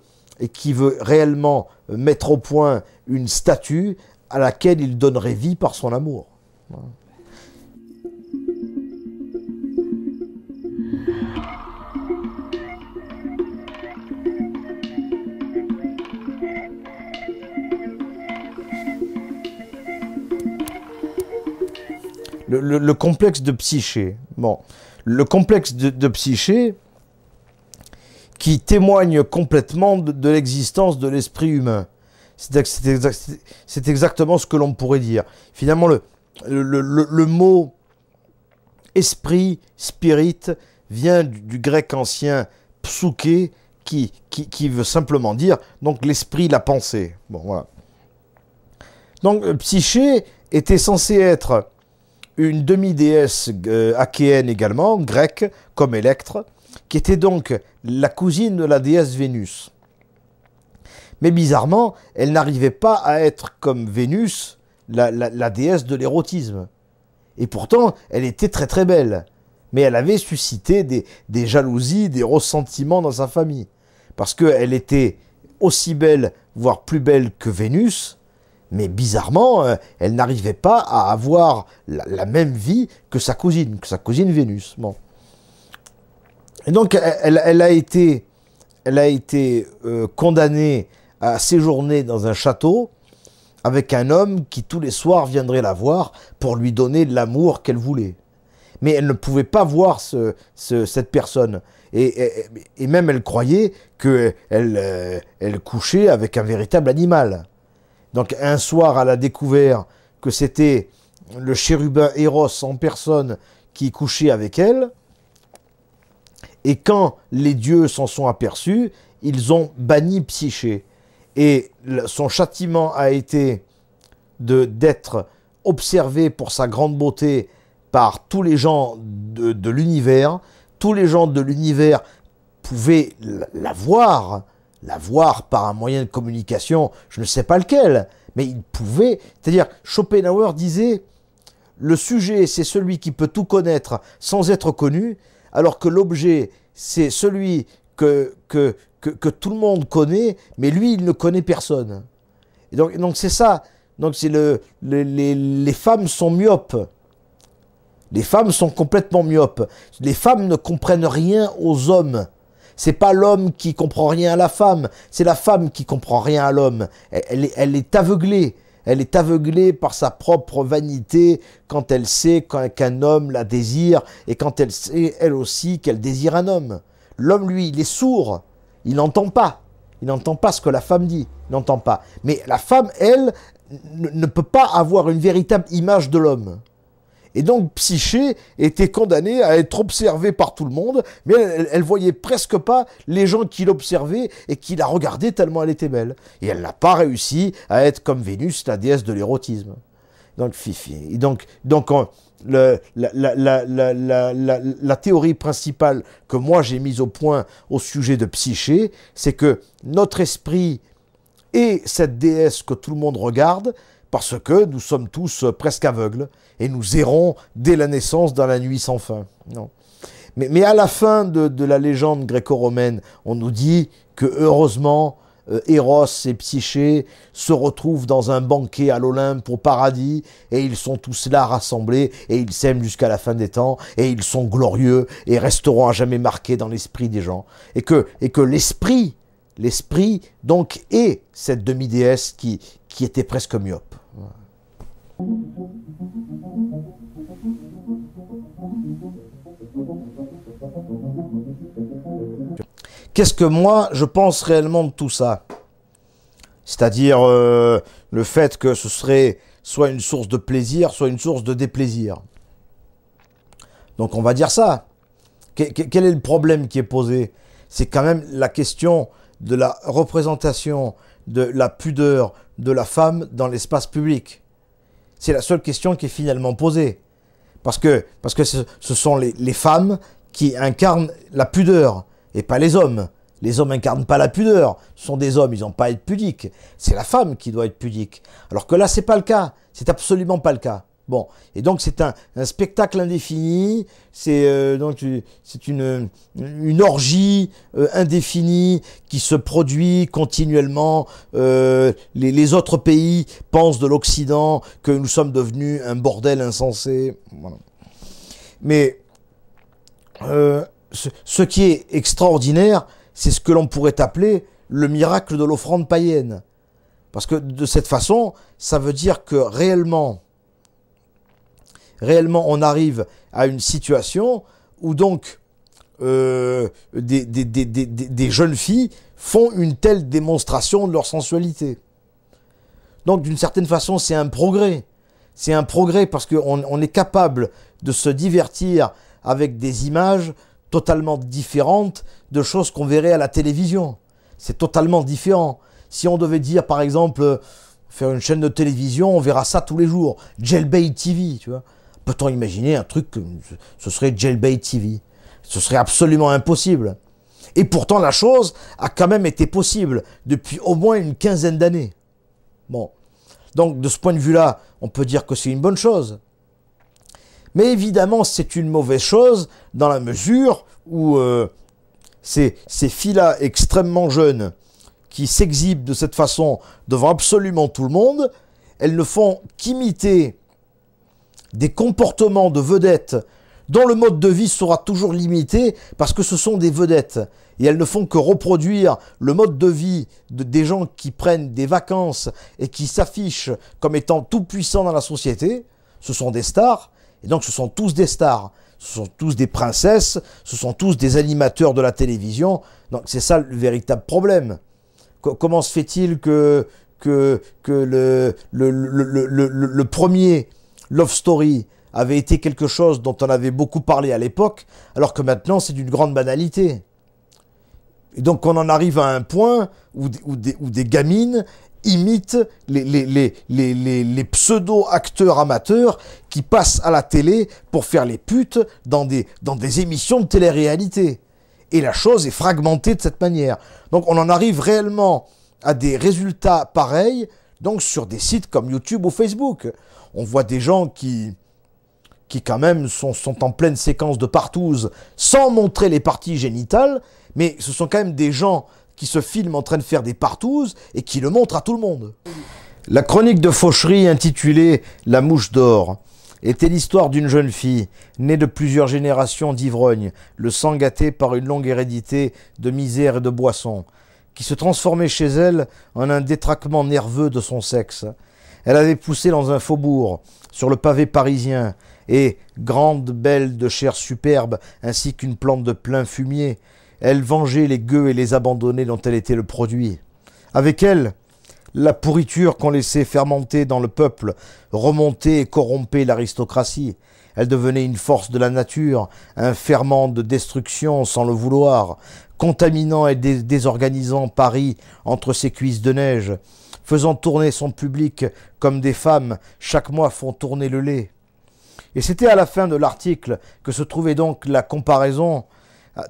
réellement mettre au point une statue à laquelle il donnerait vie par son amour. Voilà. Le complexe de Psyché. Bon, le complexe de Psyché qui témoigne complètement de l'existence de l'esprit humain. C'est exactement ce que l'on pourrait dire. Finalement, le mot esprit, spirit, vient du grec ancien psuké, qui veut simplement dire donc l'esprit, la pensée. Bon, voilà. Donc, Psyché était censée être une demi-déesse achéenne également, grecque, comme Électre, qui était donc la cousine de la déesse Vénus. Mais bizarrement, elle n'arrivait pas à être comme Vénus, la déesse de l'érotisme. Et pourtant, elle était très très belle. Mais elle avait suscité des jalousies, des ressentiments dans sa famille. Parce qu'elle était aussi belle, voire plus belle que Vénus, mais bizarrement, elle n'arrivait pas à avoir la même vie que sa cousine Vénus. Bon. Et donc, elle a été condamnée à séjourner dans un château avec un homme qui tous les soirs viendrait la voir pour lui donner de l'amour qu'elle voulait. Mais elle ne pouvait pas voir cette personne. Et même elle croyait qu'elle couchait avec un véritable animal. Donc un soir, elle a découvert que c'était le chérubin Eros en personne qui couchait avec elle. Et quand les dieux s'en sont aperçus, ils ont banni Psyché. Et son châtiment a été d'être observé pour sa grande beauté par tous les gens de l'univers. Tous les gens de l'univers pouvaient la voir par un moyen de communication, je ne sais pas lequel, mais ils pouvaient. C'est-à-dire, Schopenhauer disait, le sujet, c'est celui qui peut tout connaître sans être connu, alors que l'objet, c'est celui que tout le monde connaît, mais lui, il ne connaît personne. Et donc c'est ça. Donc c'est les femmes sont myopes. Les femmes sont complètement myopes. Les femmes ne comprennent rien aux hommes. C'est pas l'homme qui comprend rien à la femme, c'est la femme qui comprend rien à l'homme. Elle est aveuglée. Elle est aveuglée par sa propre vanité quand elle sait qu'un homme la désire et quand elle sait, elle aussi, qu'elle désire un homme. L'homme, lui, il est sourd. Il n'entend pas. Il n'entend pas ce que la femme dit. Il n'entend pas. Mais la femme, elle, ne peut pas avoir une véritable image de l'homme. Et donc Psyché était condamnée à être observée par tout le monde, mais elle voyait presque pas les gens qui l'observaient et qui la regardaient tellement elle était belle. Et elle n'a pas réussi à être comme Vénus, la déesse de l'érotisme. Donc Fifi. La théorie principale que moi j'ai mise au point au sujet de Psyché, c'est que notre esprit est cette déesse que tout le monde regarde, parce que nous sommes tous presque aveugles et nous errons dès la naissance dans la nuit sans fin. Non. Mais à la fin de la légende gréco-romaine, on nous dit que heureusement, Eros et Psyché se retrouvent dans un banquet à l'Olympe, au paradis, et ils sont tous là rassemblés, et ils s'aiment jusqu'à la fin des temps, et ils sont glorieux, et resteront à jamais marqués dans l'esprit des gens. Et que l'esprit, donc, est cette demi-déesse qui était presque myope. Qu'est-ce que moi, je pense réellement de tout ça? C'est-à-dire le fait que ce serait soit une source de plaisir, soit une source de déplaisir. Donc on va dire ça. Quel est le problème qui est posé? C'est quand même la question de la représentation de la pudeur de la femme dans l'espace public? C'est la seule question qui est finalement posée. Parce que ce sont les femmes qui incarnent la pudeur, et pas les hommes. Les hommes n'incarnent pas la pudeur. Ce sont des hommes, ils n'ont pas à être pudiques. C'est la femme qui doit être pudique. Alors que là, c'est pas le cas. C'est absolument pas le cas. Bon, et donc c'est un spectacle indéfini, c'est une orgie indéfinie qui se produit continuellement. Les autres pays pensent de l'Occident que nous sommes devenus un bordel insensé. Voilà. Mais ce qui est extraordinaire, c'est ce que l'on pourrait appeler le miracle de l'offrande païenne. Parce que de cette façon, ça veut dire que réellement, on arrive à une situation où donc des jeunes filles font une telle démonstration de leur sensualité. Donc d'une certaine façon, c'est un progrès. C'est un progrès parce qu'on est capable de se divertir avec des images totalement différentes de choses qu'on verrait à la télévision. C'est totalement différent. Si on devait dire, par exemple, faire une chaîne de télévision, on verra ça tous les jours. Jailbait TV, tu vois. Peut-on imaginer un truc, ce serait Jailbait TV? Ce serait absolument impossible. Et pourtant, la chose a quand même été possible depuis au moins une quinzaine d'années. Bon. Donc, de ce point de vue-là, on peut dire que c'est une bonne chose. Mais évidemment, c'est une mauvaise chose dans la mesure où ces filles-là extrêmement jeunes qui s'exhibent de cette façon devant absolument tout le monde, elles ne font qu'imiter des comportements de vedettes dont le mode de vie sera toujours limité parce que ce sont des vedettes. Et elles ne font que reproduire le mode de vie des gens qui prennent des vacances et qui s'affichent comme étant tout puissants dans la société. Ce sont des stars, et donc ce sont tous des stars. Ce sont tous des princesses, ce sont tous des animateurs de la télévision. Donc c'est ça le véritable problème. Comment se fait-il que le premier Love Story avait été quelque chose dont on avait beaucoup parlé à l'époque, alors que maintenant c'est d'une grande banalité. Et donc on en arrive à un point où des gamines imitent les pseudo-acteurs amateurs qui passent à la télé pour faire les putes dans des émissions de télé-réalité. Et la chose est fragmentée de cette manière. Donc on en arrive réellement à des résultats pareils, donc sur des sites comme YouTube ou Facebook. On voit des gens qui quand même sont en pleine séquence de partouze sans montrer les parties génitales, mais ce sont quand même des gens qui se filment en train de faire des partouzes et qui le montrent à tout le monde. La chronique de Fauchery intitulée « La mouche d'or » était l'histoire d'une jeune fille, née de plusieurs générations d'ivrognes, le sang gâté par une longue hérédité de misère et de boisson, qui se transformait chez elle en un détraquement nerveux de son sexe. Elle avait poussé dans un faubourg, sur le pavé parisien, et, grande, belle, de chair superbe, ainsi qu'une plante de plein fumier, elle vengeait les gueux et les abandonnés dont elle était le produit. Avec elle, la pourriture qu'on laissait fermenter dans le peuple remontait et corrompait l'aristocratie. Elle devenait une force de la nature, un ferment de destruction sans le vouloir, contaminant et désorganisant Paris entre ses cuisses de neige, faisant tourner son public comme des femmes chaque mois font tourner le lait. Et c'était à la fin de l'article que se trouvait donc la comparaison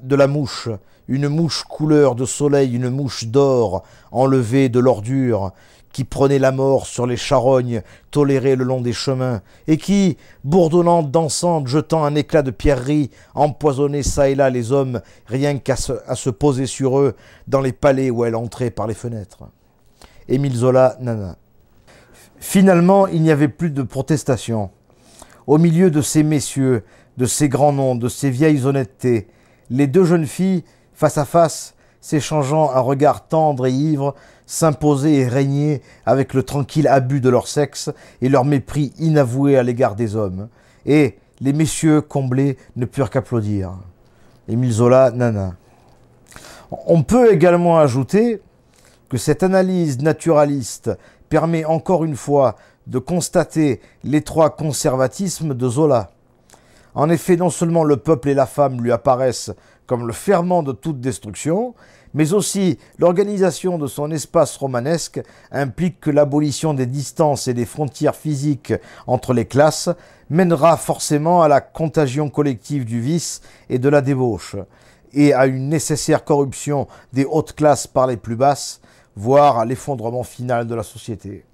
de la mouche, une mouche couleur de soleil, une mouche d'or enlevée de l'ordure, qui prenait la mort sur les charognes tolérées le long des chemins, et qui, bourdonnante, dansante, jetant un éclat de pierreries, empoisonnait çà et là les hommes, rien qu'à se poser sur eux dans les palais où elle entrait par les fenêtres. Émile Zola, Nana. Finalement, il n'y avait plus de protestation. Au milieu de ces messieurs, de ces grands noms, de ces vieilles honnêtetés, les deux jeunes filles, face à face, s'échangeant un regard tendre et ivre, s'imposaient et régnaient avec le tranquille abus de leur sexe et leur mépris inavoué à l'égard des hommes. Et les messieurs comblés ne purent qu'applaudir. Émile Zola, Nana. On peut également ajouter que cette analyse naturaliste permet encore une fois de constater l'étroit conservatisme de Zola. En effet, non seulement le peuple et la femme lui apparaissent comme le ferment de toute destruction, mais aussi l'organisation de son espace romanesque implique que l'abolition des distances et des frontières physiques entre les classes mènera forcément à la contagion collective du vice et de la débauche, et à une nécessaire corruption des hautes classes par les plus basses, voire à l'effondrement final de la société.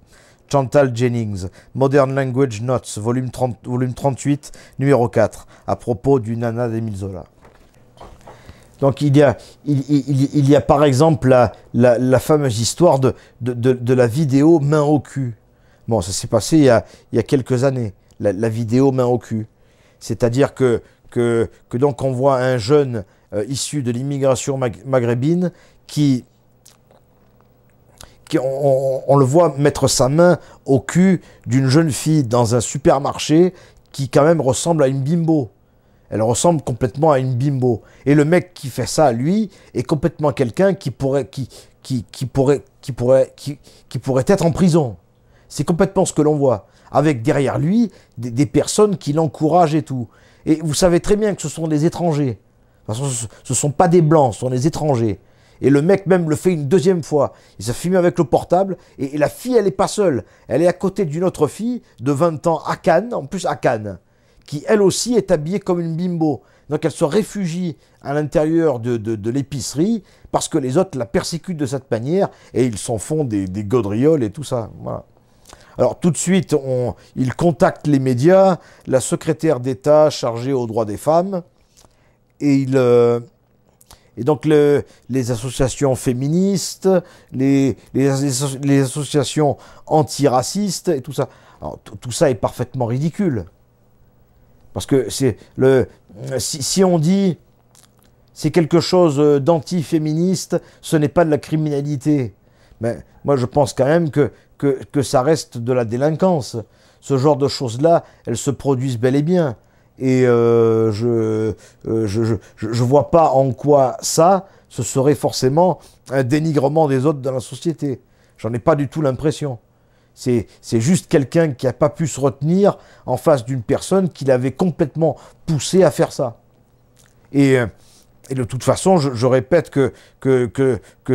Chantal Jennings, Modern Language Notes, volume 38, numéro 4, à propos du Nana d'Émile Zola. Donc il y a par exemple la fameuse histoire de la vidéo main au cul. Bon, ça s'est passé il y a quelques années, la vidéo main au cul. C'est-à-dire que donc on voit un jeune issu de l'immigration maghrébine qui on le voit mettre sa main au cul d'une jeune fille dans un supermarché qui quand même ressemble à une bimbo. Elle ressemble complètement à une bimbo. Et le mec qui fait ça, lui, est complètement quelqu'un qui pourrait être en prison. C'est complètement ce que l'on voit. Avec derrière lui des personnes qui l'encouragent et tout. Et vous savez très bien que ce sont des étrangers. De toute façon, ce ne sont pas des blancs, ce sont des étrangers. Et le mec même le fait une deuxième fois. Il s'est filmé avec le portable. Et la fille, elle n'est pas seule. Elle est à côté d'une autre fille de 20 ans à Cannes, en plus à Cannes, qui elle aussi est habillée comme une bimbo. Donc elle se réfugie à l'intérieur de l'épicerie parce que les autres la persécutent de cette manière et ils s'en font des gaudrioles et tout ça. Voilà. Alors tout de suite, il contacte les médias, la secrétaire d'État chargée aux droits des femmes et donc les associations féministes, les associations antiracistes et tout ça. Alors, tout ça est parfaitement ridicule. Parce que si on dit c'est quelque chose d'antiféministe, ce n'est pas de la criminalité. Mais moi je pense quand même que ça reste de la délinquance. Ce genre de choses-là, elles se produisent bel et bien. Et je vois pas en quoi ça, ce serait forcément un dénigrement des autres dans la société. J'en ai pas du tout l'impression. C'est juste quelqu'un qui n'a pas pu se retenir en face d'une personne qui l'avait complètement poussé à faire ça. Et de toute façon, je répète que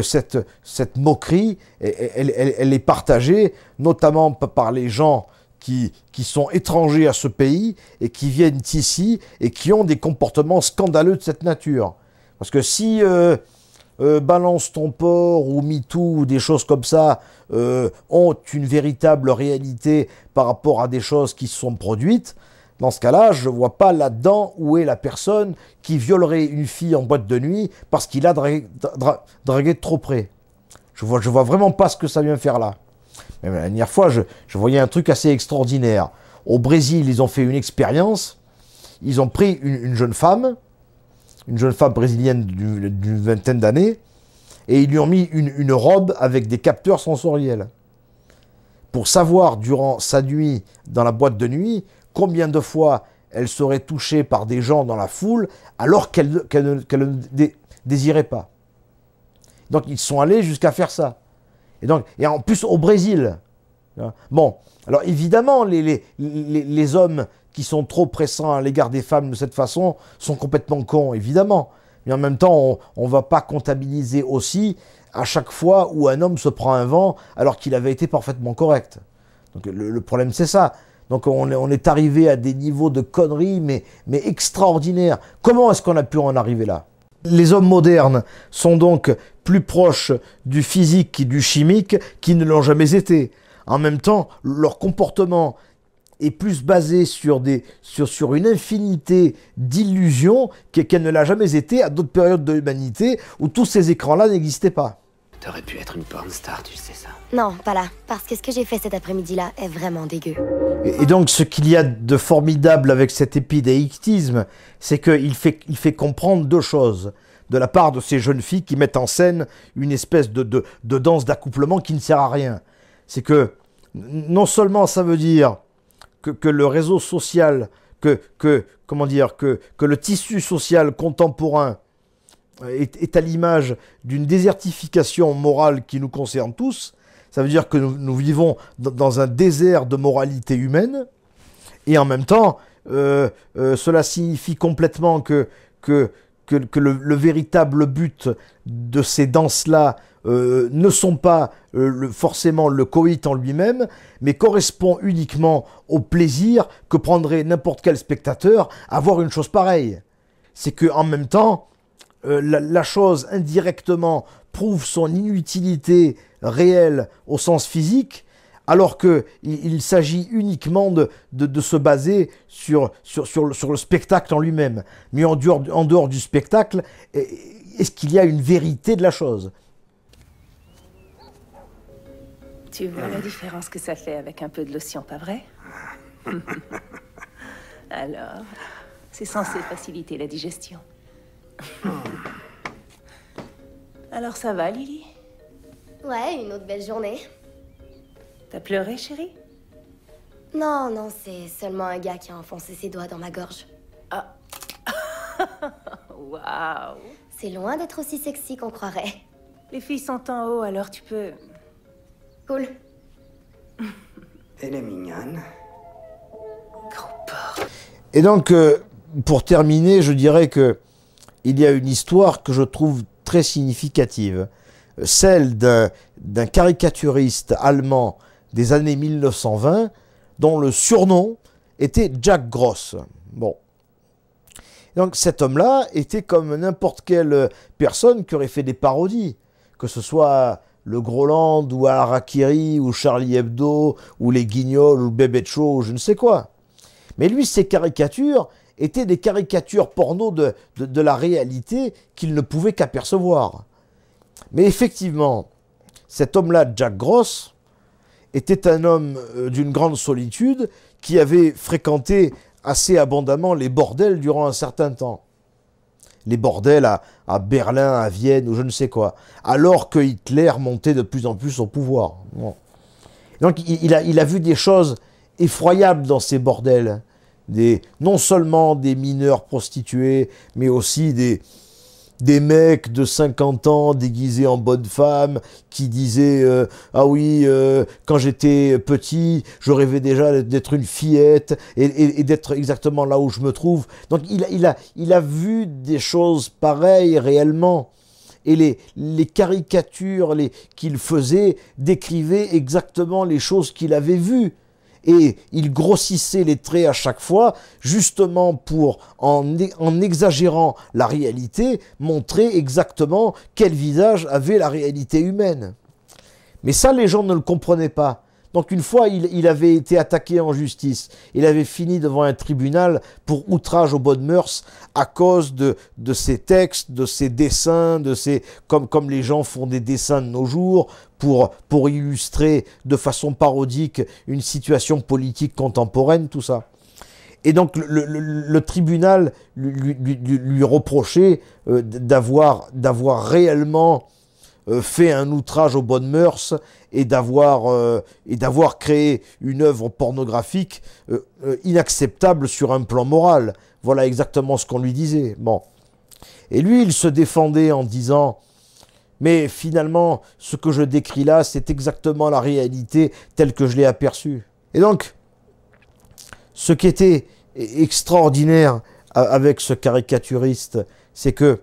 cette moquerie, elle est partagée, notamment par les gens qui sont étrangers à ce pays et qui viennent ici et qui ont des comportements scandaleux de cette nature. Parce que si Balance ton porc ou MeToo ou des choses comme ça ont une véritable réalité par rapport à des choses qui se sont produites, dans ce cas-là, je ne vois pas là-dedans où est la personne qui violerait une fille en boîte de nuit parce qu'il a dragué de trop près. Je vois vraiment pas ce que ça vient faire là. Mais la dernière fois, je voyais un truc assez extraordinaire. Au Brésil, ils ont fait une expérience. Ils ont pris une jeune femme brésilienne d'une vingtaine d'années, et ils lui ont mis une robe avec des capteurs sensoriels. Pour savoir, durant sa nuit dans la boîte de nuit, combien de fois elle serait touchée par des gens dans la foule, alors qu'elle ne désirait pas. Donc ils sont allés jusqu'à faire ça. Et en plus au Brésil. Bon, alors évidemment, les hommes qui sont trop pressants à l'égard des femmes de cette façon sont complètement cons, évidemment. Mais en même temps, on ne va pas comptabiliser aussi à chaque fois où un homme se prend un vent alors qu'il avait été parfaitement correct. Donc le problème, c'est ça. Donc on est arrivé à des niveaux de conneries, mais extraordinaires. Comment est-ce qu'on a pu en arriver là ? Les hommes modernes sont donc plus proches du physique et du chimique qu'ils ne l'ont jamais été. En même temps, leur comportement est plus basé sur une infinité d'illusions qu'elle ne l'a jamais été à d'autres périodes de l'humanité où tous ces écrans-là n'existaient pas. T'aurais pu être une porn star, tu sais ça. Non, pas là, parce que ce que j'ai fait cet après-midi-là est vraiment dégueu. Et donc, ce qu'il y a de formidable avec cet épidéictisme, c'est qu'il fait comprendre deux choses. De la part de ces jeunes filles qui mettent en scène une espèce de danse d'accouplement qui ne sert à rien. C'est que, non seulement ça veut dire que le réseau social, que le tissu social contemporain est à l'image d'une désertification morale qui nous concerne tous. Ça veut dire que nous vivons dans un désert de moralité humaine, et en même temps, cela signifie complètement que que le véritable but de ces danses-là ne sont pas forcément le coït en lui-même, mais correspond uniquement au plaisir que prendrait n'importe quel spectateur à voir une chose pareille. C'est qu'en même temps, la chose indirectement prouve son inutilité réelle au sens physique, alors qu'il s'agit uniquement de se baser sur le spectacle en lui-même. Mais en dehors du spectacle, est-ce qu'il y a une vérité de la chose? Tu vois la différence que ça fait avec un peu de lotion, pas vrai? Alors, c'est censé faciliter la digestion. Alors ça va, Lily? Ouais, une autre belle journée. T'as pleuré, chérie? Non, non, c'est seulement un gars qui a enfoncé ses doigts dans ma gorge. Ah. Waouh. C'est loin d'être aussi sexy qu'on croirait. Les filles sont en haut, alors tu peux... Cool. Elle est mignonne. Gros porc. Et donc, pour terminer, je dirais que il y a une histoire que je trouve très significative. Celle d'un caricaturiste allemand des années 1920, dont le surnom était Jack Gross. Bon. Donc cet homme-là était comme n'importe quelle personne qui aurait fait des parodies, que ce soit le Groland, ou Harakiri, ou Charlie Hebdo, ou les Guignols, ou le Bébé Show, ou je ne sais quoi. Mais lui, ses caricatures étaient des caricatures porno de la réalité qu'il ne pouvait qu'apercevoir. Mais effectivement, cet homme-là, Jack Gross, était un homme d'une grande solitude qui avait fréquenté assez abondamment les bordels durant un certain temps. Les bordels à Berlin, à Vienne ou je ne sais quoi, alors que Hitler montait de plus en plus au pouvoir. Bon. Donc il a vu des choses effroyables dans ces bordels. Non seulement des mineurs prostituées, mais aussi des mecs de 50 ans déguisés en bonnes femmes qui disaient ah oui, quand j'étais petit, je rêvais déjà d'être une fillette et d'être exactement là où je me trouve. Donc il a vu des choses pareilles réellement. Et les caricatures qu'il faisait décrivaient exactement les choses qu'il avait vues. Et il grossissait les traits à chaque fois, justement pour, en exagérant la réalité, montrer exactement quel visage avait la réalité humaine. Mais ça, les gens ne le comprenaient pas. Donc une fois, il avait été attaqué en justice. Il avait fini devant un tribunal pour outrage aux bonnes mœurs à cause de ses textes, de ses dessins, comme les gens font des dessins de nos jours pour illustrer de façon parodique une situation politique contemporaine, tout ça. Et donc le tribunal lui reprochait d'avoir réellement fait un outrage aux bonnes mœurs et d'avoir créé une œuvre pornographique inacceptable sur un plan moral. Voilà exactement ce qu'on lui disait. Bon. Et lui, il se défendait en disant « Mais finalement, ce que je décris là, c'est exactement la réalité telle que je l'ai aperçue. » Et donc, ce qui était extraordinaire avec ce caricaturiste, c'est que,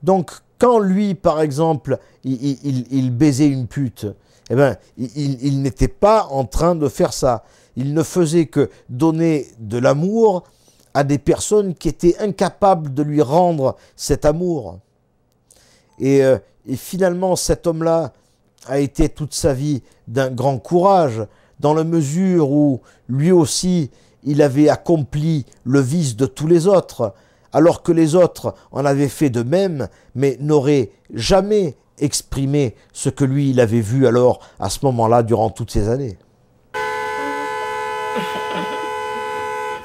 donc, quand lui, par exemple, il baisait une pute, eh ben, il n'était pas en train de faire ça. Il ne faisait que donner de l'amour à des personnes qui étaient incapables de lui rendre cet amour. Et finalement, cet homme-là a été toute sa vie d'un grand courage, dans la mesure où lui aussi, il avait accompli le vice de tous les autres, alors que les autres en avaient fait de même, mais n'auraient jamais exprimé ce que lui, il avait vu alors, à ce moment-là, durant toutes ces années.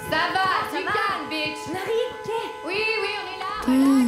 Ça va, tu calmes, bitch. Marie, ok. Oui, on est là.